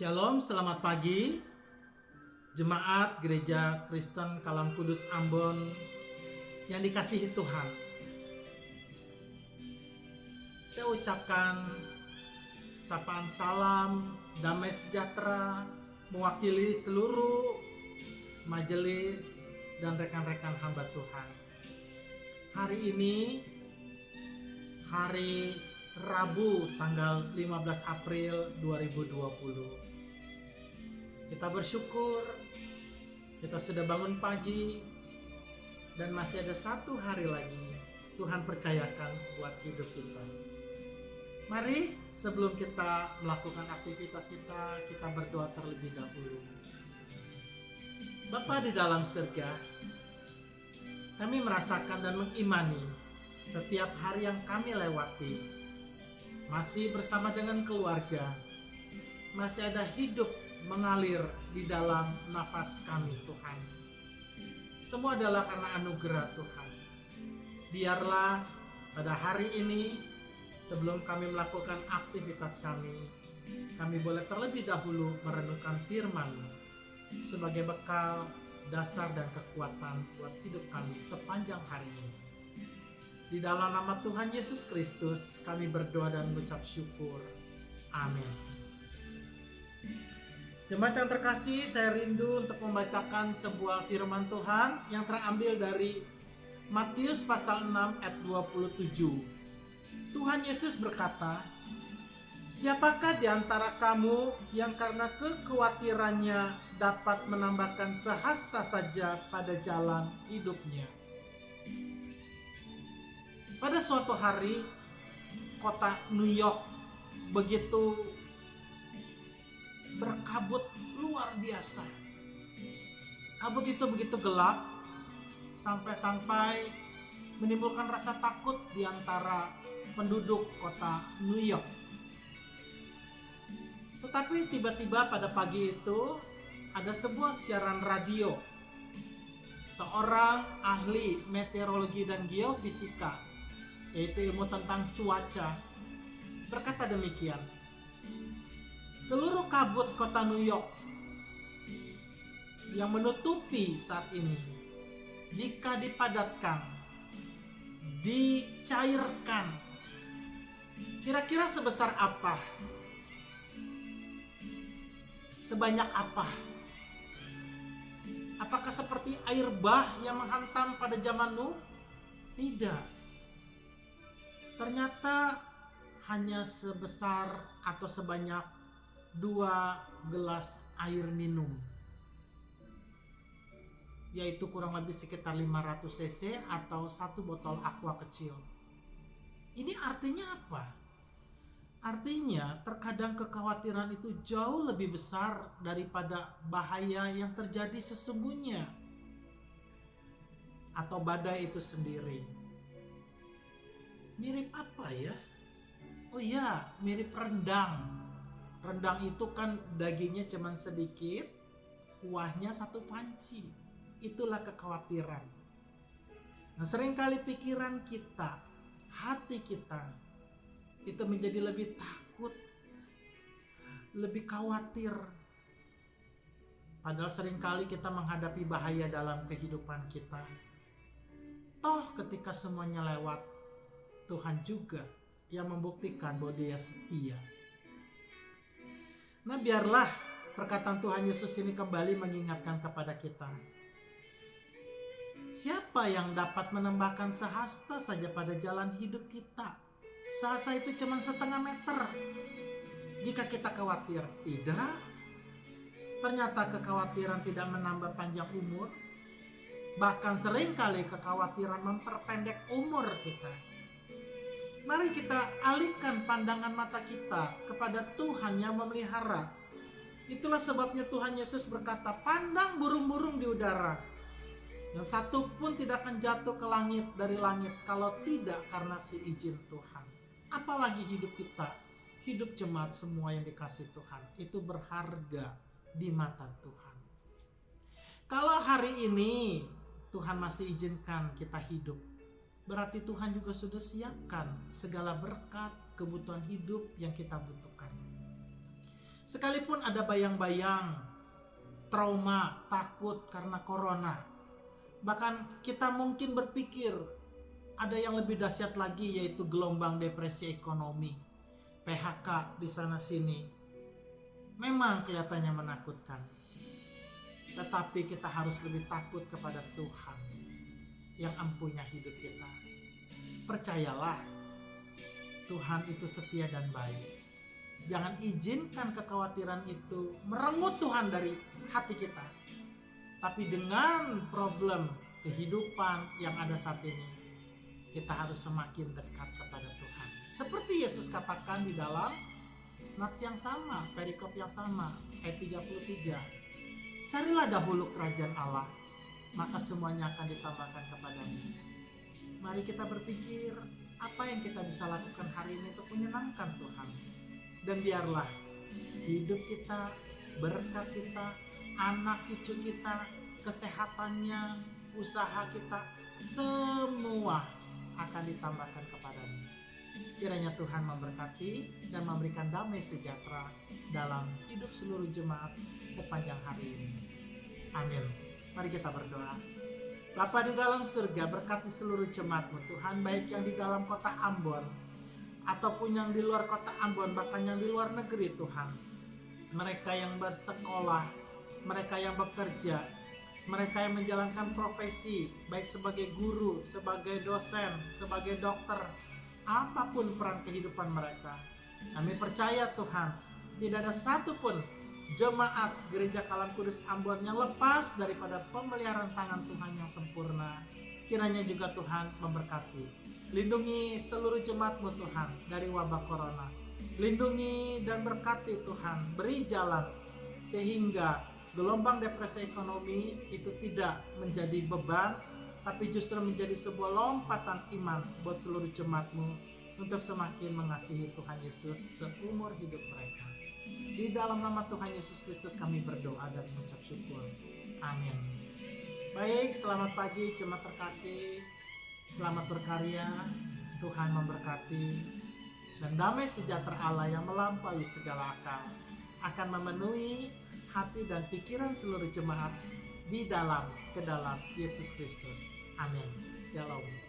Shalom, selamat pagi Jemaat Gereja Kristen Kalam Kudus Ambon yang dikasihi Tuhan. Saya ucapkan sapaan salam, damai sejahtera mewakili seluruh majelis dan rekan-rekan hamba Tuhan. Hari ini, hari Rabu tanggal 15 April 2020. Kita bersyukur kita sudah bangun pagi dan masih ada satu hari lagi Tuhan percayakan buat hidup kita. Mari sebelum kita melakukan aktivitas kita berdoa terlebih dahulu. Bapa di dalam surga, kami merasakan dan mengimani setiap hari yang kami lewati masih bersama dengan keluarga, masih ada hidup mengalir di dalam nafas kami Tuhan. Semua adalah karena anugerah Tuhan. Biarlah pada hari ini sebelum kami melakukan aktivitas kami boleh terlebih dahulu merenungkan firman-Mu sebagai bekal, dasar dan kekuatan buat hidup kami sepanjang hari ini. Di dalam nama Tuhan Yesus Kristus kami berdoa dan mengucap syukur. Amin. Jemaat yang terkasih, saya rindu untuk membacakan sebuah firman Tuhan yang terambil dari Matius pasal 6 ayat 27. Tuhan Yesus berkata, "Siapakah di antara kamu yang karena kekhawatirannya dapat menambahkan sehasta saja pada jalan hidupnya?" Pada suatu hari, kota New York begitu berkabut luar biasa. Kabut itu begitu gelap sampai-sampai menimbulkan rasa takut di antara penduduk kota New York. Tetapi tiba-tiba pada pagi itu ada sebuah siaran radio. Seorang ahli meteorologi dan geofisika, yaitu ilmu tentang cuaca, berkata demikian. Seluruh kabut kota New York yang menutupi saat ini, jika dipadatkan, dicairkan, kira-kira sebesar apa? Sebanyak apa? Apakah seperti air bah yang menghantam pada zaman Nuh? Tidak. Ternyata hanya sebesar atau sebanyak 2 gelas air minum, yaitu kurang lebih sekitar 500 cc atau 1 botol aqua kecil. Ini artinya apa? Artinya terkadang kekhawatiran itu jauh lebih besar daripada bahaya yang terjadi sesungguhnya atau badai itu sendiri. Mirip apa ya? Oh iya, mirip rendang. Rendang itu kan dagingnya cuma sedikit, kuahnya 1 panci. Itulah kekhawatiran. Nah, seringkali pikiran kita, hati kita itu menjadi lebih takut, lebih khawatir. Padahal seringkali kita menghadapi bahaya dalam kehidupan kita. Toh ketika semuanya lewat, Tuhan juga yang membuktikan bahwa Dia setia. Nah, biarlah perkataan Tuhan Yesus ini kembali mengingatkan kepada kita. Siapa yang dapat menambahkan sehasta saja pada jalan hidup kita? Sehasta itu cuma 1/2 meter. Jika kita khawatir, tidak. Ternyata kekhawatiran tidak menambah panjang umur. Bahkan seringkali kekhawatiran memperpendek umur kita. Mari kita alihkan pandangan mata kita kepada Tuhan yang memelihara. Itulah sebabnya Tuhan Yesus berkata, "Pandang burung-burung di udara. Yang satu pun tidak akan jatuh ke langit dari langit kalau tidak karena seizin Tuhan." Apalagi hidup kita, hidup jemaat semua yang dikasihi Tuhan, itu berharga di mata Tuhan. Kalau hari ini Tuhan masih izinkan kita hidup, berarti Tuhan juga sudah siapkan segala berkat, kebutuhan hidup yang kita butuhkan. Sekalipun ada bayang-bayang, trauma, takut karena corona, bahkan kita mungkin berpikir ada yang lebih dahsyat lagi, yaitu gelombang depresi ekonomi, PHK di sana sini. Memang kelihatannya menakutkan, tetapi kita harus lebih takut kepada Tuhan yang empunya hidup kita. Percayalah, Tuhan itu setia dan baik. Jangan izinkan kekhawatiran itu merenggut Tuhan dari hati kita. Tapi dengan problem kehidupan yang ada saat ini, kita harus semakin dekat kepada Tuhan. Seperti Yesus katakan di dalam nats yang sama, perikop yang sama, ayat 33. Carilah dahulu kerajaan Allah, maka semuanya akan ditambahkan kepadamu. Mari kita berpikir apa yang kita bisa lakukan hari ini untuk menyenangkan Tuhan. Dan biarlah hidup kita, berkat kita, anak cucu kita, kesehatannya, usaha kita, semua akan ditambahkan kepadamu. Kiranya Tuhan memberkati dan memberikan damai sejahtera dalam hidup seluruh jemaat sepanjang hari ini. Amin. Mari kita berdoa. Bapa di dalam surga, berkati seluruh jemaat-Mu Tuhan, baik yang di dalam kota Ambon ataupun yang di luar kota Ambon, bahkan yang di luar negeri Tuhan. Mereka yang bersekolah, mereka yang bekerja, mereka yang menjalankan profesi, baik sebagai guru, sebagai dosen, sebagai dokter, apapun peran kehidupan mereka. Kami percaya Tuhan, tidak ada satupun jemaat Gereja Kalam Kudus Ambon yang lepas daripada pemeliharaan tangan Tuhan yang sempurna. Kiranya juga Tuhan memberkati. Lindungi seluruh jemaat-Mu Tuhan dari wabah corona. Lindungi dan berkati Tuhan, beri jalan sehingga gelombang depresi ekonomi itu tidak menjadi beban, tapi justru menjadi sebuah lompatan iman buat seluruh jemaat-Mu untuk semakin mengasihi Tuhan Yesus seumur hidup mereka. Di dalam nama Tuhan Yesus Kristus kami berdoa dan mengucap syukur. Amin. Baik, selamat pagi jemaat terkasih. Selamat berkarya. Tuhan memberkati. Dan damai sejahtera Allah yang melampaui segala akal akan memenuhi hati dan pikiran seluruh jemaat di dalam ke dalam Yesus Kristus. Amin. Shalom.